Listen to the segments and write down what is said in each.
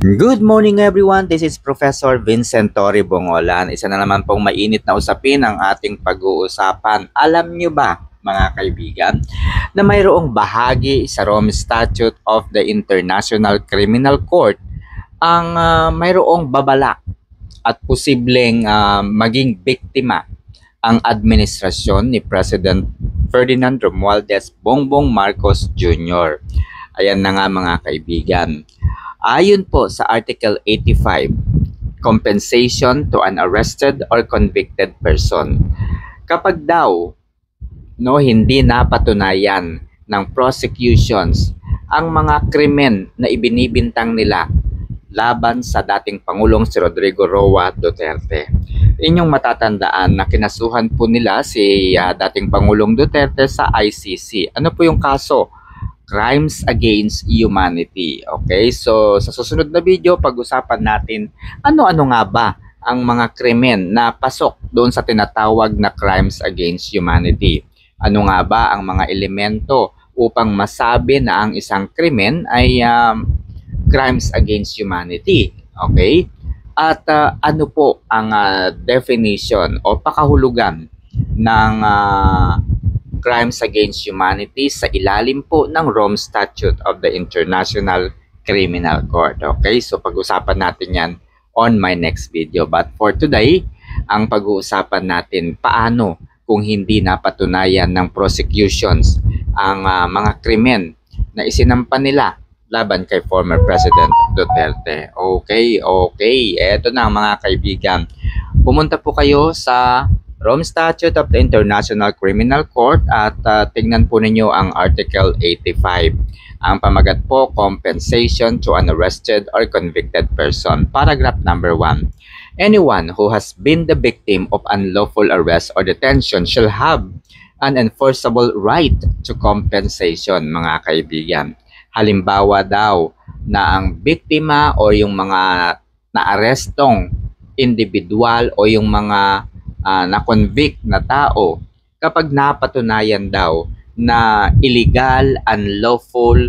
Good morning everyone, this is Professor Vincent Torre Bongolan. Isa na naman pong mainit na usapin ang ating pag-uusapan. Alam nyo ba mga kaibigan na mayroong bahagi sa Rome Statute of the International Criminal Court ang mayroong babala at posibleng maging biktima ang administrasyon ni President Ferdinand Romualdez Bongbong Marcos Jr. Ayan na nga mga kaibigan. Ayon po sa Article 85, compensation to an arrested or convicted person. Kapag daw hindi napatunayan ng prosecutions ang mga krimen na ibinibintang nila laban sa dating Pangulong si Rodrigo Roa Duterte. Inyong matatandaan na kinasuhan po nila si dating Pangulong Duterte sa ICC. Ano po yung kaso? Crimes against humanity. Okay, so sa susunod na video, pag-usapan natin ano-ano nga ba ang mga krimen na pasok doon sa tinatawag na crimes against humanity. Ano nga ba ang mga elemento upang masabi na ang isang krimen ay crimes against humanity. Okay? At ano po ang definition o pakahulugan ng crimes against humanity sa ilalim po ng Rome Statute of the International Criminal Court. Okay, so pag-usapan natin yan on my next video. But for today, ang pag-uusapan natin paano kung hindi napatunayan ng prosecutions ang mga krimen na isinampa nila laban kay former President Duterte. Okay. Eto na mga kaibigan. Pumunta po kayo sa Rome Statute of the International Criminal Court at tingnan po ninyo ang Article 85. Ang pamagat po, compensation to an arrested or convicted person. Paragraph number 1. Anyone who has been the victim of unlawful arrest or detention shall have an enforceable right to compensation, mga kaibigan. Halimbawa daw na ang biktima o yung mga naarestong individual o yung mga na-convict na tao, kapag napatunayan daw na illegal, unlawful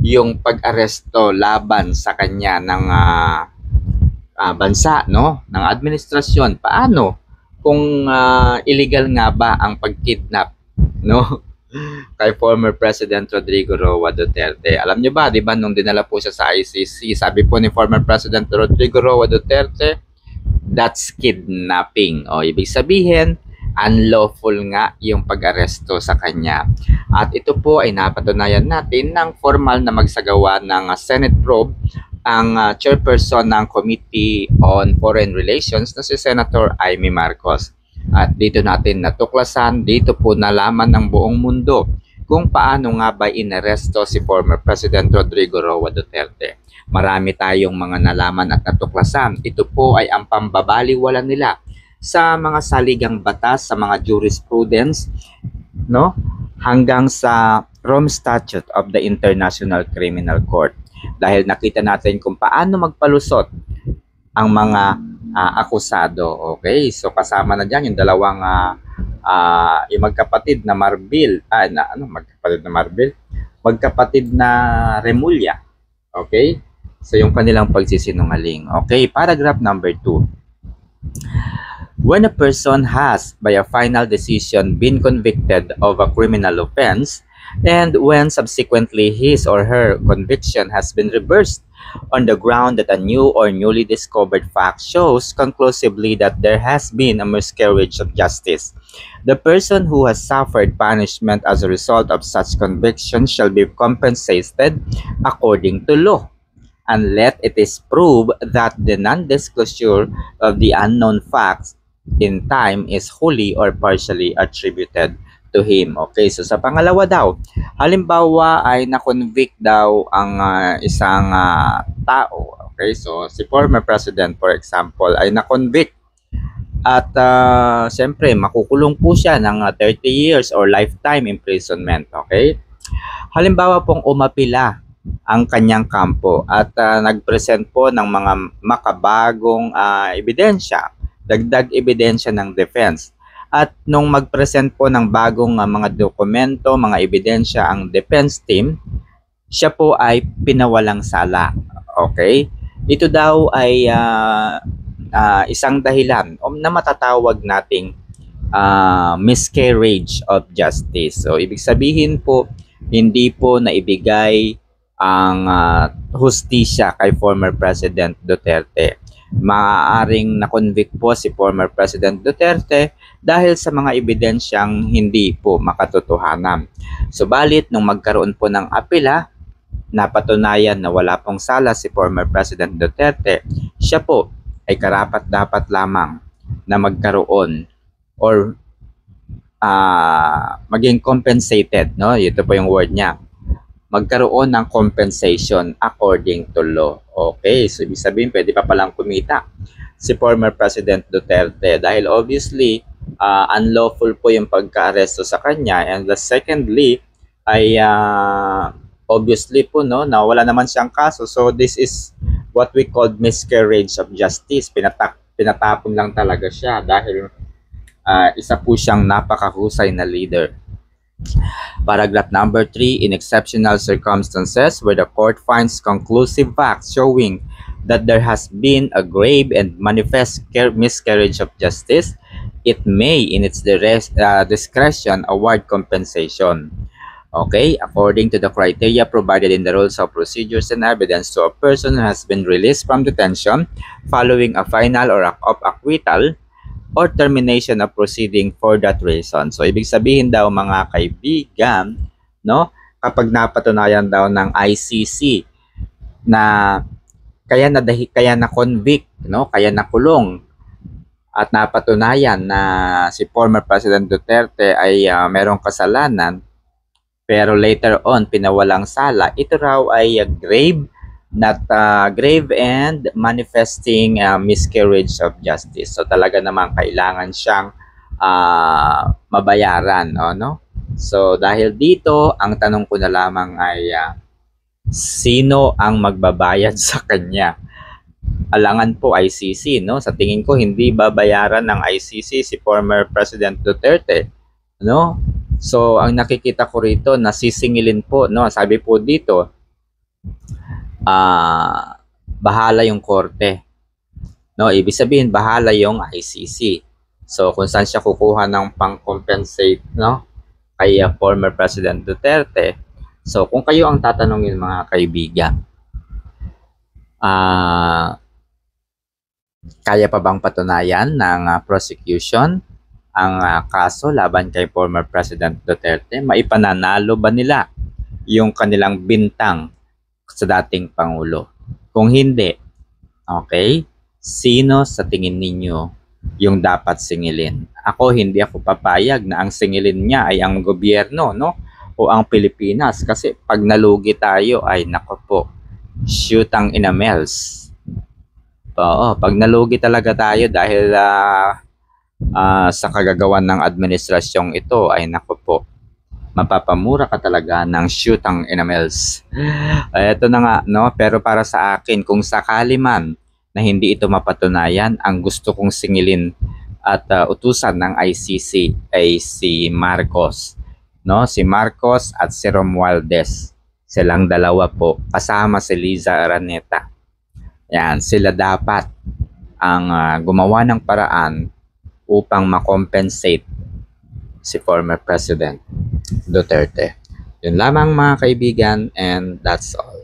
yung pag-aresto laban sa kanya ng bansa, ng administrasyon. Paano kung illegal nga ba ang pag-kidnap kay former President Rodrigo Roa Duterte? Alam niyo ba, 'di ba, nung dinala po siya sa ICC, sabi po ni former President Rodrigo Roa Duterte, that's kidnapping. O ibig sabihin, unlawful nga yung pag-aresto sa kanya. At ito po ay napatunayan natin ng formal na magsagawa ng Senate probe ang chairperson ng Committee on Foreign Relations na si Senator Amy Marcos. At dito natin natuklasan, dito po nalaman ng buong mundo kung paano nga ba inaresto si former President Rodrigo Roa Duterte. Marami tayong mga nalaman at natuklasan. Ito po ay ang pambabaliwala nila sa mga saligang batas, sa mga jurisprudence, hanggang sa Rome Statute of the International Criminal Court. Dahil nakita natin kung paano magpalusot ang mga akusado. Okay, so kasama na dyan yung dalawang yung magkapatid na magkapatid na Remulla. Okay, so yung kanilang pagsisinungaling. Okay, paragraph number 2. When a person has, by a final decision, been convicted of a criminal offense, and when subsequently his or her conviction has been reversed on the ground that a new or newly discovered fact shows conclusively that there has been a miscarriage of justice, the person who has suffered punishment as a result of such conviction shall be compensated according to law, unless it is proved that the non-disclosure of the unknown facts in time is wholly or partially attributed to him. Okay, so sa pangalawa daw, halimbawa ay na-convict daw ang isang tao. Okay, so si former president, for example, ay na-convict at siyempre makukulong po siya ng 30 years or lifetime imprisonment. Okay, halimbawa pong umapila ang kanyang kampo at nag-present po ng mga makabagong ebidensya, dagdag ebidensya ng defense. At nung mag-present po ng bagong mga dokumento, mga ebidensya ang defense team, siya po ay pinawalang sala. Okay? Ito daw ay isang dahilan na matatawag nating miscarriage of justice. So, ibig sabihin po, hindi po naibigay ang hustisya kay former President Duterte. Maaaring na-convict po si former President Duterte dahil sa mga ebidensyang hindi po makatotohanan. Subalit, nung magkaroon po ng apela, napatunayan na wala pong sala si former President Duterte, siya po ay karapat-dapat lamang na magkaroon or maging compensated, no? Ito po yung word niya. Magkaroon ng compensation according to law. Okay, so ibig sabihin pwede pa palang kumita si former President Duterte dahil obviously unlawful po yung pagka-aresto sa kanya, and the secondly ay obviously po no, na wala naman siyang kaso, so this is what we call miscarriage of justice. Pinatapon lang talaga siya dahil isa po siyang napakahusay na leader. Paragraph number 3, in exceptional circumstances where the court finds conclusive facts showing that there has been a grave and manifest miscarriage of justice, it may in its discretion award compensation. Okay, according to the criteria provided in the rules of procedures and evidence to a person who has been released from detention following a final or of acquittal or termination of proceeding for that reason. So, ibig sabihin daw mga kaibigan, no, kapag napatunayan daw ng ICC na kaya na convict, no, kaya na kulong at napatunayan na si former President Duterte ay merong kasalanan pero later on pinawalang sala, ito raw ay grave and manifesting miscarriage of justice. So talaga naman kailangan siyang mabayaran, no? So dahil dito, ang tanong ko na lamang ay sino ang magbabayad sa kanya? Alangan po ICC, no? Sa tingin ko hindi babayaran ng ICC si former President Duterte, no? So ang nakikita ko rito, nasisingilin po, no? Sabi po dito, bahala yung korte, no? Ibig sabihin bahala yung ICC. So kung saan siya kukuha ng pang-compensate, no, kay former President Duterte. So kung kayo ang tatanungin mga kaibigan, kaya pa bang patunayan ng prosecution ang kaso laban kay former President Duterte? Maipananalo ba nila yung kanilang bintang sa dating Pangulo? Kung hindi, okay, sino sa tingin ninyo yung dapat singilin? Ako, hindi ako papayag na ang singilin niya ay ang gobyerno, no? O ang Pilipinas. Kasi pag nalugi tayo, ay nako po, shoot ang inamels. Oo, pag nalugi talaga tayo dahil sa kagagawan ng administrasyong ito, ay nako po, mapapamura ka talaga ng shoot ang inamels. Ito na nga, no? Pero para sa akin, kung sakali man na hindi ito mapatunayan, ang gusto kong singilin at utusan ng ICC ay si Marcos, no? Si Marcos at si Romualdez. Silang dalawa po, kasama si Liza Araneta. Yan, sila dapat ang gumawa ng paraan upang makompensate si former President Duterte. Yun lamang mga kaibigan, and that's all.